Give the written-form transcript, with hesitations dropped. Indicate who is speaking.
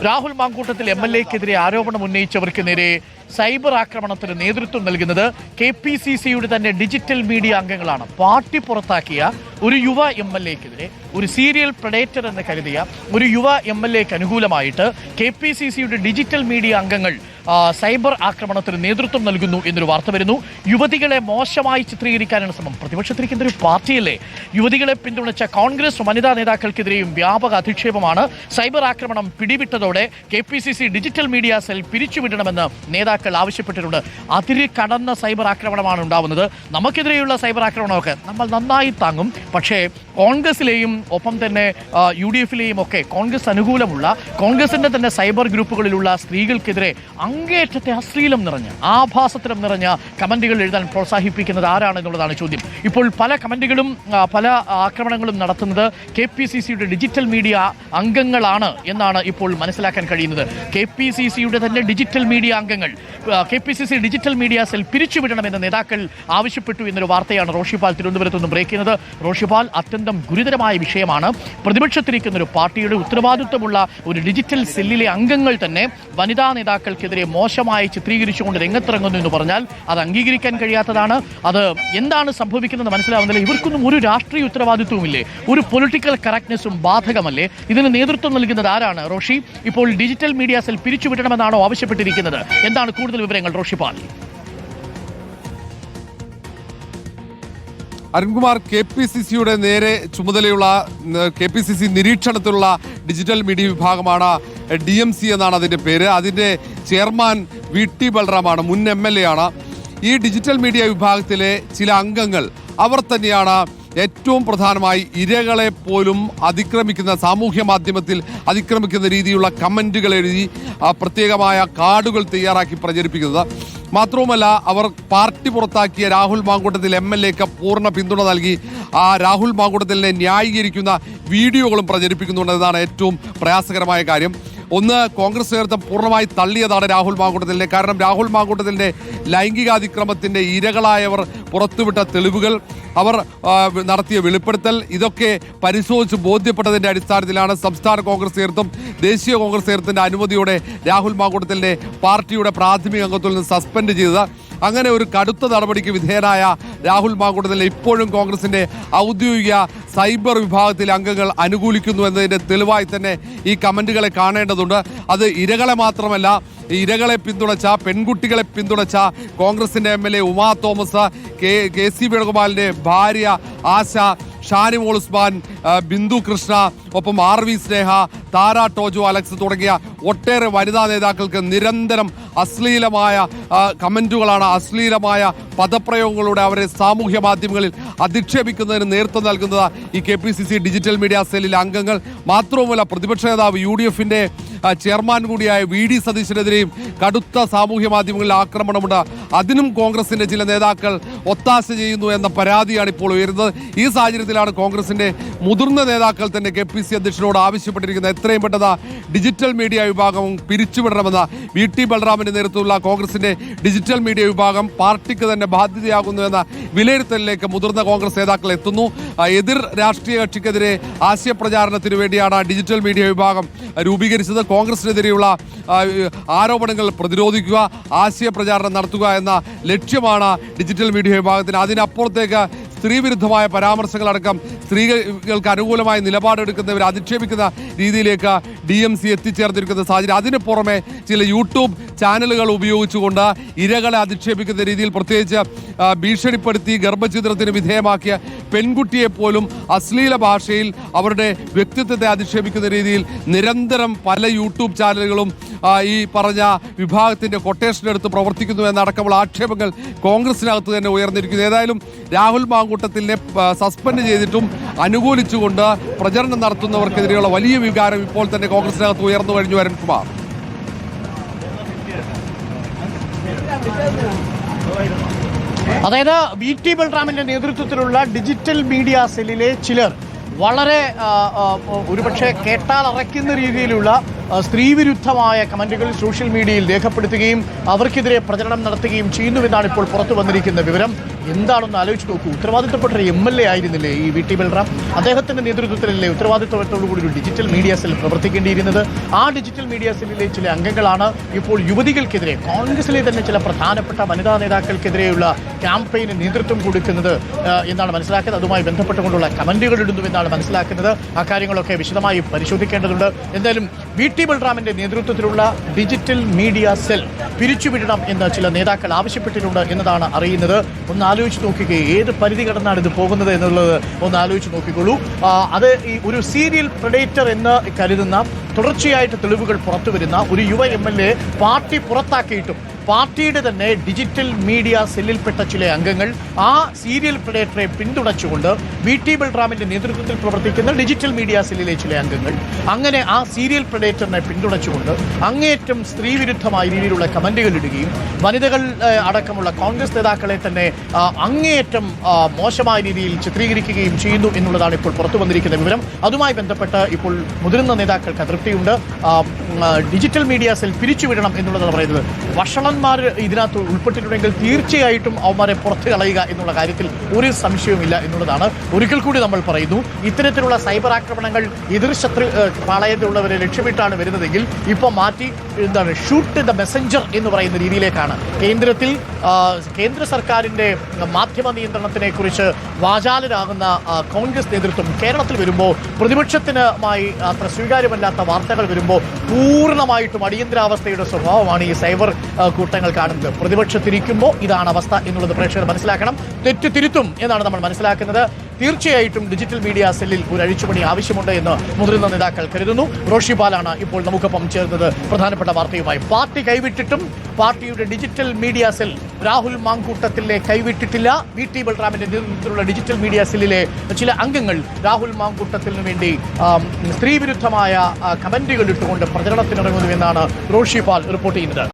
Speaker 1: രാഹുൽ മാങ്കൂട്ടത്തിൽ MLA-ക്കെതിരെ ആരോപണം ഉന്നയിച്ചവർക്ക് നേരെ സൈബർ ആക്രമണത്തിന് നേതൃത്വം നൽകുന്നത് KPCCയുടെ തന്നെ ഡിജിറ്റൽ മീഡിയ അംഗങ്ങളാണ്. പാർട്ടി പുറത്താക്കിയ ഒരു യുവ MLA-ക്കെതിരെ, ഒരു സീരിയൽ പ്രഡേറ്റർ എന്ന് കരുതിയ ഒരു യുവ MLA-ക്ക് അനുകൂലമായിട്ട് KPCCയുടെ ഡിജിറ്റൽ മീഡിയ അംഗങ്ങൾ സൈബർ ആക്രമണത്തിന് നേതൃത്വം നൽകുന്നു എന്നൊരു വാർത്ത വരുന്നു. യുവതികളെ മോശമായി ചിത്രീകരിക്കാനാണ് ശ്രമം. പ്രതിപക്ഷത്തിരിക്കുന്ന ഒരു പാർട്ടിയല്ലേ? യുവതികളെ പിന്തുണച്ച കോൺഗ്രസ് വനിതാ നേതാക്കൾക്കെതിരെയും വ്യാപക അധിക്ഷേപമാണ്. സൈബർ ആക്രമണം പിടിവിട്ടതോടെ KPCC ഡിജിറ്റൽ മീഡിയ സെൽ പിരിച്ചുവിടണമെന്ന് നേതാക്കൾ ആവശ്യപ്പെട്ടിട്ടുണ്ട്. അതിര് കടന്ന സൈബർ ആക്രമണമാണ് ഉണ്ടാവുന്നത്. നമുക്കെതിരെയുള്ള സൈബർ ആക്രമണമൊക്കെ നമ്മൾ നന്നായി താങ്ങും. പക്ഷേ കോൺഗ്രസിലെയും ഒപ്പം തന്നെ UDF-ലെയും ഒക്കെ കോൺഗ്രസ് അനുകൂലമുള്ള കോൺഗ്രസിന്റെ തന്നെ സൈബർ ഗ്രൂപ്പുകളിലുള്ള സ്ത്രീകൾക്കെതിരെ അങ്ങേറ്റത്തെ അശ്ലീലം നിറഞ്ഞ, ആഭാസത്തരം നിറഞ്ഞ കമന്റുകൾ എഴുതാൻ പ്രോത്സാഹിപ്പിക്കുന്നത് ആരാണെന്നുള്ളതാണ് ചോദ്യം. ഇപ്പോൾ പല കമന്റുകളും പല ആക്രമണങ്ങളും നടത്തുന്നത് KPCCയുടെ ഡിജിറ്റൽ മീഡിയ അംഗങ്ങളാണ് എന്നാണ് ഇപ്പോൾ മനസ്സിലാക്കാൻ കഴിയുന്നത്. KPCCയുടെ തന്നെ ഡിജിറ്റൽ മീഡിയ അംഗങ്ങൾ KPCC ഡിജിറ്റൽ മീഡിയ സെൽ പിരിച്ചുവിടണമെന്ന് നേതാക്കൾ ആവശ്യപ്പെട്ടു എന്നൊരു വാർത്തയാണ് റോഷിപാൽ തിരുവനന്തപുരത്ത് നിന്ന് ബ്രേക്ക് ചെയ്യുന്നത്. റോഷിപാൽ, അത്യന്തം ഗുരുതരമായ വിഷയമാണ്. പ്രതിപക്ഷത്തിരിക്കുന്ന ഒരു പാർട്ടിയുടെ ഉത്തരവാദിത്വമുള്ള ഒരു ഡിജിറ്റൽ സെല്ലിലെ അംഗങ്ങൾ തന്നെ വനിതാ നേതാക്കൾക്കെതിരെ മോശമായി ചിത്രീകരിച്ചുകൊണ്ട് രംഗത്തിറങ്ങുന്നു എന്ന് പറഞ്ഞാൽ അത് അംഗീകരിക്കാൻ കഴിയാത്തതാണ്. അത് എന്താണ് സംഭവിക്കുന്നത് മനസ്സിലാവുന്നില്ല. ഇവർക്കൊന്നും ഒരു രാഷ്ട്രീയ ഉത്തരവാദിത്വവുമില്ലേ? ഒരു പൊളിറ്റിക്കൽ കറക്റ്റ്നെസ്സും ബാധകമല്ലേ? ഇതിന് നേതൃത്വം നൽകുന്നത് ആരാണ്? റോഷി, ഇപ്പോൾ ഡിജിറ്റൽ മീഡിയ സെൽ പിരിച്ചുവിടണമെന്നാണോ ആവശ്യപ്പെട്ടിരിക്കുന്നത്? എന്താണ് കൂടുതൽ വിവരങ്ങൾ റോഷിപാൽ?
Speaker 2: അരുൺകുമാർ, KPCCയുടെ നേരെ ചുമതലയുള്ള KPCC നിരീക്ഷണത്തിലുള്ള ഡിജിറ്റൽ മീഡിയ വിഭാഗമാണ് DMC എന്നാണ് അതിൻ്റെ പേര്. അതിൻ്റെ ചെയർമാൻ VT ബൽറാമാണ്, മുൻ MLA ആണ്. ഈ ഡിജിറ്റൽ മീഡിയ വിഭാഗത്തിലെ ചില അംഗങ്ങൾ അവർ തന്നെയാണ് ഏറ്റവും പ്രധാനമായി ഇരകളെ പോലും അതിക്രമിക്കുന്ന, സാമൂഹ്യ മാധ്യമത്തിൽ അതിക്രമിക്കുന്ന രീതിയിലുള്ള കമൻറ്റുകൾ എഴുതി പ്രത്യേകമായ കാർഡുകൾ തയ്യാറാക്കി പ്രചരിപ്പിക്കുന്നത്. മാത്രവുമല്ല, അവർ പാർട്ടി പുറത്താക്കിയ രാഹുൽ മാങ്കൂട്ടത്തിൽ MLA-ക്ക് പൂർണ്ണ പിന്തുണ നൽകി ആ രാഹുൽ മാങ്കൂട്ടത്തിലിനെ ന്യായീകരിക്കുന്ന വീഡിയോകളും പ്രചരിപ്പിക്കുന്നുണ്ടെന്നതാണ് ഏറ്റവും പ്രയാസകരമായ കാര്യം. ഒന്ന്, കോൺഗ്രസ് നേതൃത്വം പൂർണ്ണമായി തള്ളിയതാണ് രാഹുൽ മാങ്കൂട്ടത്തിലിനെ. കാരണം രാഹുൽ മാങ്കൂട്ടത്തിലിൻ്റെ ലൈംഗികാതിക്രമത്തിൻ്റെ ഇരകളായവർ പുറത്തുവിട്ട തെളിവുകൾ, അവർ നടത്തിയ വെളിപ്പെടുത്തൽ, ഇതൊക്കെ പരിശോധിച്ച് ബോധ്യപ്പെട്ടതിൻ്റെ അടിസ്ഥാനത്തിലാണ് സംസ്ഥാന കോൺഗ്രസ് നേതൃത്വം ദേശീയ കോൺഗ്രസ് നേതൃത്വത്തിൻ്റെ അനുമതിയോടെ രാഹുൽ മാങ്കൂട്ടത്തിലിനെ പാർട്ടിയുടെ പ്രാഥമിക അംഗത്വത്തിൽ നിന്ന് സസ്പെൻഡ് ചെയ്തത്. അങ്ങനെ ഒരു കടുത്ത നടപടിക്ക് വിധേയനായ രാഹുൽ മാങ്കൂട്ടത്തിലിനെ ഇപ്പോഴും കോൺഗ്രസിൻ്റെ ഔദ്യോഗിക സൈബർ വിഭാഗത്തിലെ അംഗങ്ങൾ അനുകൂലിക്കുന്നു എന്നതിൻ്റെ തെളിവായി തന്നെ ഈ കമൻറ്റുകളെ കാണേണ്ടതുണ്ട്. അത് ഇരകളെ മാത്രമല്ല, ഇരകളെ പിന്തുണച്ച, പെൺകുട്ടികളെ പിന്തുണച്ച കോൺഗ്രസിൻ്റെ MLA ഉമാ തോമസ്, KC വേണുഗോപാലിൻ്റെ ഭാര്യ ആശ, ഷാനിമോൾ ഉസ്മാൻ, ബിന്ദു കൃഷ്ണ, ഒപ്പം RV സ്നേഹ, താര ടോജോ അലക്സ് തുടങ്ങിയ ഒട്ടേറെ വനിതാ നേതാക്കൾക്ക് നിരന്തരം അശ്ലീലമായ കമൻറ്റുകളാണ്, അശ്ലീലമായ പദപ്രയോഗങ്ങളുടെ അവരെ സാമൂഹ്യ മാധ്യമങ്ങളിൽ അധിക്ഷേപിക്കുന്നതിന് നേതൃത്വം നൽകുന്നത് ഈ KPCC ഡിജിറ്റൽ മീഡിയ സെല്ലിലെ അംഗങ്ങൾ. മാത്രവുമല്ല, പ്രതിപക്ഷ നേതാവ് UDF-ന്റെ ചെയർമാൻ കൂടിയായ VD സതീശനെതിരെയും കടുത്ത സാമൂഹ്യ മാധ്യമങ്ങളിൽ ആക്രമണമുണ്ട്. അതിനും കോൺഗ്രസിന്റെ ചില നേതാക്കൾ ഒത്താശ ചെയ്യുന്നു എന്ന പരാതിയാണ് ഇപ്പോൾ ഉയരുന്നത്. ഈ സാഹചര്യത്തിലാണ് കോൺഗ്രസിന്റെ മുതിർന്ന നേതാക്കൾ തന്നെ KPCC അധ്യക്ഷനോട് ആവശ്യപ്പെട്ടിരിക്കുന്നത് എത്രയും പെട്ടെന്ന് ഡിജിറ്റൽ മീഡിയ വിഭാഗം പിരിച്ചുവിടണമെന്ന്. VT ബൽറാമിന്റെ നേതൃത്വത്തിലുള്ള കോൺഗ്രസിന്റെ ഡിജിറ്റൽ മീഡിയ വിഭാഗം പാർട്ടിക്ക് തന്നെ ബാധ്യതയാകുന്നുവെന്ന വിലയിരുത്തലിലേക്ക് മുതിർന്ന കോൺഗ്രസ് നേതാക്കൾ എത്തുന്നു. എതിർ രാഷ്ട്രീയ കക്ഷിക്കെതിരെ ആശയപ്രചാരണത്തിന് വേണ്ടിയാണ് ഡിജിറ്റൽ മീഡിയ വിഭാഗം രൂപീകരിച്ചത്. കോൺഗ്രസിനെതിരെയുള്ള ആരോപണങ്ങൾ പ്രതിരോധിക്കുക, ആശയപ്രചാരണം നടത്തുക എന്ന ലക്ഷ്യമാണ് ഡിജിറ്റൽ മീഡിയ വിഭാഗത്തിന്. അതിനപ്പുറത്തേക്ക് സ്ത്രീവിരുദ്ധമായ പരാമർശങ്ങളടക്കം സ്ത്രീകൾക്ക് അനുകൂലമായ നിലപാടെടുക്കുന്നവരെ അധിക്ഷേപിക്കുന്ന രീതിയിലേക്ക് DMC എത്തിച്ചേർന്നിരിക്കുന്ന സാഹചര്യം. അതിന് പുറമെ ചില യൂട്യൂബ് ചാനലുകൾ ഉപയോഗിച്ചുകൊണ്ട് ഇരകളെ അധിക്ഷേപിക്കുന്ന രീതിയിൽ, പ്രത്യേകിച്ച് ഭീഷണിപ്പെടുത്തി ഗർഭഛിദ്രത്തിന് വിധേയമാക്കിയ പെൺകുട്ടിയെ പോലും അശ്ലീല ഭാഷയിൽ അവരുടെ വ്യക്തിത്വത്തെ അധിക്ഷേപിക്കുന്ന രീതിയിൽ നിരന്തരം പല യൂട്യൂബ് ചാനലുകളും ഈ പറഞ്ഞ വിഭാഗത്തിൻ്റെ കൊട്ടേഷൻ എടുത്ത് പ്രവർത്തിക്കുന്നു എന്നടക്കമുള്ള ആക്ഷേപങ്ങൾ കോൺഗ്രസിനകത്ത് തന്നെ ഉയർന്നിരിക്കുന്നു. ഏതായാലും രാഹുൽ മാങ്കൂട്ടത്തിലിനെ സസ്പെൻഡ് ചെയ്തിട്ടും അനുകൂലിച്ചുകൊണ്ട് പ്രചരണം നടത്തുന്നവർക്കെതിരെയുള്ള വലിയ വികാരം ഇപ്പോൾ തന്നെ കോൺഗ്രസിനകത്ത് ഉയർന്നു കഴിഞ്ഞു. അരുൺകുമാർ,
Speaker 1: അതായത് VT ബൽറാമിന്റെ നേതൃത്വത്തിലുള്ള ഡിജിറ്റൽ മീഡിയ സെല്ലിലെ ചിലർ വളരെ ഒരുപക്ഷെ കേട്ടാൽ അറയ്ക്കുന്ന രീതിയിലുള്ള സ്ത്രീവിരുദ്ധമായ കമന്റുകൾ സോഷ്യൽ മീഡിയയിൽ രേഖപ്പെടുത്തുകയും അവർക്കെതിരെ പ്രചരണം നടത്തുകയും ചെയ്യുന്നുവെന്നാണ് ഇപ്പോൾ പുറത്തു വന്നിരിക്കുന്ന വിവരം. എന്താണെന്ന് ആലോചിച്ച് നോക്കൂ. ഉത്തരവാദിത്തപ്പെട്ട ഒരു MLA ആയിരുന്നില്ലേ ഈ VT ബൽറാം? അദ്ദേഹത്തിന്റെ നേതൃത്വത്തിലല്ലേ ഉത്തരവാദിത്തത്തോടുകൂടി ഒരു ഡിജിറ്റൽ മീഡിയ സെൽ പ്രവർത്തിക്കേണ്ടിയിരുന്നത്? ആ ഡിജിറ്റൽ മീഡിയ സെല്ലിലെ ചില അംഗങ്ങളാണ് ഇപ്പോൾ യുവതികൾക്കെതിരെ, കോൺഗ്രസിലെ തന്നെ ചില പ്രധാനപ്പെട്ട വനിതാ നേതാക്കൾക്കെതിരെയുള്ള ക്യാമ്പയിന് നേതൃത്വം കൊടുക്കുന്നത് എന്നാണ് മനസ്സിലാക്കുന്നത്. അതുമായി ബന്ധപ്പെട്ടുകൊണ്ടുള്ള കമന്റുകൾ ഇടുന്നുവെന്നാണ് മനസ്സിലാക്കുന്നത്. ആ കാര്യങ്ങളൊക്കെ വിശദമായി പരിശോധിക്കേണ്ടതുണ്ട്. എന്തായാലും VT ബൽറാമിന്റെ നേതൃത്വത്തിലുള്ള ഡിജിറ്റൽ മീഡിയ സെൽ പിരിച്ചുവിടണം എന്ന് ചില നേതാക്കൾ ആവശ്യപ്പെട്ടിട്ടുണ്ട് എന്നതാണ് അറിയുന്നത്. ഒന്ന് ആലോചിച്ച് നോക്കുക, ഏത് പരിധി കടന്നാണ് ഇത് പോകുന്നത് എന്നുള്ളത് ഒന്ന് ആലോചിച്ച് നോക്കിക്കോളൂ. അത് ഈ ഒരു സീരിയൽ പ്രെഡേറ്റർ എന്ന് കരുതുന്ന, തുടർച്ചയായിട്ട് തെളിവുകൾ പുറത്തു വരുന്ന ഒരു യുവ MLA പാർട്ടി പുറത്താക്കിയിട്ടും പാർട്ടിയുടെ തന്നെ ഡിജിറ്റൽ മീഡിയ സെല്ലിൽപ്പെട്ട ചില അംഗങ്ങൾ ആ സീരിയൽ പ്രെഡേറ്ററെ പിന്തുണച്ചുകൊണ്ട് VT ബൽറാമിന്റെ നേതൃത്വത്തിൽ പ്രവർത്തിക്കുന്ന ഡിജിറ്റൽ മീഡിയ സെല്ലിലെ ചില അംഗങ്ങൾ അങ്ങനെ ആ സീരിയൽ പ്രെഡേറ്ററിനെ പിന്തുണച്ചുകൊണ്ട് അങ്ങേയറ്റം സ്ത്രീവിരുദ്ധമായ രീതിയിലുള്ള കമന്റുകൾ ഇടുകയും വനിതകൾ അടക്കമുള്ള കോൺഗ്രസ് നേതാക്കളെ തന്നെ അങ്ങേയറ്റം മോശമായ രീതിയിൽ ചിത്രീകരിക്കുകയും ചെയ്യുന്നു എന്നുള്ളതാണ് ഇപ്പോൾ പുറത്തു വന്നിരിക്കുന്ന വിവരം. അതുമായി ബന്ധപ്പെട്ട് ഇപ്പോൾ മുതിർന്ന നേതാക്കൾക്ക് അതൃപ്തിയുണ്ട്. ഡിജിറ്റൽ മീഡിയ സെൽ പിരിച്ചുവിടണം എന്നുള്ളതാണ് പറയുന്നത്. വഷളന്മാർ ഇതിനകത്ത് ഉൾപ്പെട്ടിട്ടുണ്ടെങ്കിൽ തീർച്ചയായിട്ടും അവന്മാരെ പുറത്തു കളയുക എന്നുള്ള കാര്യത്തിൽ ഒരു സംശയവുമില്ല എന്നുള്ളതാണ്. ഒരിക്കൽ കൂടി നമ്മൾ പറയുന്നു, ഇത്തരത്തിലുള്ള സൈബർ ആക്രമണങ്ങൾ എതിർശത്രു പാളയത്തിലുള്ളവരെ ലക്ഷ്യമിട്ടാണ് വരുന്നതെങ്കിൽ ഇപ്പോൾ മാറ്റി ഷൂട്ട് ദ മെസഞ്ചർ എന്ന് പറയുന്ന രീതിയിലേക്കാണ്. കേന്ദ്ര സർക്കാരിന്റെ മാധ്യമ നിയന്ത്രണത്തിനെ കുറിച്ച് വാചാലരാകുന്ന കോൺഗ്രസ് നേതൃത്വം കേരളത്തിൽ വരുമ്പോൾ പ്രതിപക്ഷത്തിനുമായി അത്ര സ്വീകാര്യമല്ലാത്ത വാർത്തകൾ വരുമ്പോൾ പൂർണ്ണമായിട്ടും അടിയന്തരാവസ്ഥയുടെ സ്വഭാവമാണ് ഈ സൈബർ കൂട്ടങ്ങൾ കാണുന്നത്. പ്രതിപക്ഷത്തിരിക്കുമ്പോൾ ഇതാണ് അവസ്ഥ എന്നുള്ളത് പ്രേക്ഷകർ മനസ്സിലാക്കണം. തെറ്റ് തിരുത്തും എന്നാണ് നമ്മൾ മനസ്സിലാക്കുന്നത്. തീർച്ചയായിട്ടും ഡിജിറ്റൽ മീഡിയ സെല്ലിൽ ഒരു അഴിച്ചുപണി ആവശ്യമുണ്ട് എന്ന് മുതിർന്ന നേതാക്കൾ കരുതുന്നു. റോഷി പാലാണ് ഇപ്പോൾ നമുക്കൊപ്പം ചേർന്നത് പ്രധാനപ്പെട്ട വാർത്തയുമായി. പാർട്ടി കൈവിട്ടിട്ടും പാർട്ടിയുടെ ഡിജിറ്റൽ മീഡിയ സെൽ രാഹുൽ മാങ്കൂട്ടത്തിലെ കൈവിട്ടിട്ടില്ല. VT ബൽറാമിന്റെ നേതൃത്വത്തിലുള്ള ഡിജിറ്റൽ മീഡിയ സെല്ലിലെ ചില അംഗങ്ങൾ രാഹുൽ മാങ്കൂട്ടത്തിന് വേണ്ടി സ്ത്രീവിരുദ്ധമായ കമന്റുകൾ ഇട്ടുകൊണ്ട് പ്രചരണത്തിനിറങ്ങുന്നുവെന്നാണ് റോഷി പാൽ റിപ്പോർട്ട് ചെയ്യുന്നത്.